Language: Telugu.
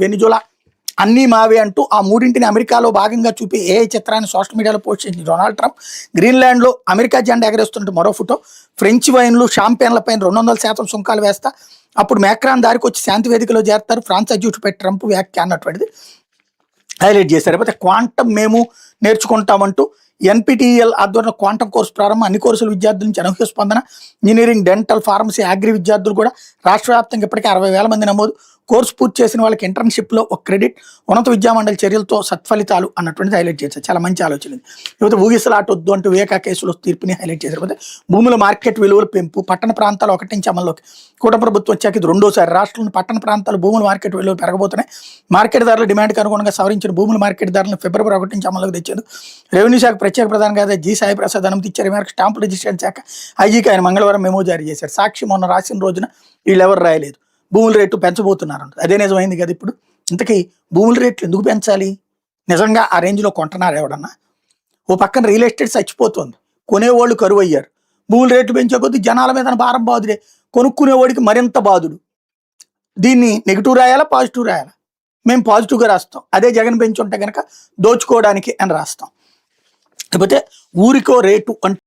వెనిజులా అన్నీ మావే అంటూ ఆ మూడింటిని అమెరికాలో భాగంగా చూపి ఏ చిత్రాన్ని సోషల్ మీడియాలో పోస్ట్ చేసింది డొనాల్డ్ ట్రంప్. గ్రీన్లాండ్లో అమెరికా జెండా ఎగరేస్తుంటే మరో ఫోటో. ఫ్రెంచ్ వైన్లు షాంపియన్లపైన 200% సుంకాలు వేస్తా అప్పుడు మేక్రాన్ దారికి వచ్చి శాంతి వేదికలో చేరతారు ఫ్రాన్స్ అధ్యక్షుడిపై ట్రంప్ వ్యాఖ్య అన్నటువంటిది హైలైట్ చేశారు. లేకపోతే క్వాంటమ్ మేము నేర్చుకుంటామంటూ ఎన్పిటిఎల్ ఆధ్వర్యంలో క్వాంటమ్ కోర్సు ప్రారంభం. అన్ని కోర్సుల విద్యార్థుల నుంచి అనూహ్య స్పందన. ఇంజనీరింగ్, డెంటల్, ఫార్మసీ, అగ్రి విద్యార్థులు కూడా రాష్ట్ర వ్యాప్తంగా ఇప్పటికే 60,000 మంది నమోదు. కోర్సు పూర్తి చేసిన వాళ్ళకి ఇంటర్న్షిప్లో ఒక క్రెడిట్. ఉన్నత విద్యామండలి చర్యలతో సత్ఫలితాలు అన్నటువంటిది హైలైట్ చేశారు. చాలా మంచి ఆలోచన ఇది. లేకపోతే ఊగిసలాటొద్దు అంటూ వివేకా కేసులో తీర్పుని హైలైట్ చేశారు. లేకపోతే భూముల మార్కెట్ విలువల పెంపు. పట్టణ ప్రాంతాలు 1 నుంచి అమల్లోకి. కూటమి ప్రభుత్వం వచ్చాక ఇది రెండోసారి. రాష్ట్రంలోని పట్టణ ప్రాంతాలు భూముల మార్కెట్ విలువలు పెరగబోతున్నాయి. మార్కెట్ ధరల డిమాండ్కి అనుగుణంగా సవరించిన భూముల మార్కెట్ ధరలను ఫిబ్రవరి 1 నుంచి అమల్లోకి తెచ్చేందుకు రెవెన్యూ శాఖ ప్రత్యేక ప్రధాన కార్యదర్శి జి సాయి ప్రసాద్ అనుమతి ఇచ్చారు. ఈ మేరకు స్టాంపు రిజిస్ట్రేషన్ శాఖ ఐజీకి ఆయన మంగళవారం మెమో జారీ చేశారు. సాక్షి మొన్న రాసిన రోజున వీళ్ళెవరు రాయలేదు. భూముల రేటు పెంచబోతున్నారు. అదే నిజమైంది కదా ఇప్పుడు. ఇంతకీ భూముల రేట్లు ఎందుకు పెంచాలి? నిజంగా ఆ రేంజ్లో కొంటున్నారు ఎవడన్నా? ఓ పక్కన రియల్ ఎస్టేట్ చచ్చిపోతుంది, కొనేవాళ్ళు కరువు అయ్యారు. భూముల రేట్లు పెంచే కొద్దీ జనాల మీద భారం బాదుడే, కొనుక్కునేవాడికి మరింత బాదుడు. దీన్ని నెగిటివ్ రాయాలా, పాజిటివ్ రాయాలా? మేము పాజిటివ్గా రాస్తాం. అదే జగన్ పెంచుంటే కనుక దోచుకోవడానికి అని రాస్తాం. లేకపోతే ఊరికో రేటు అంటే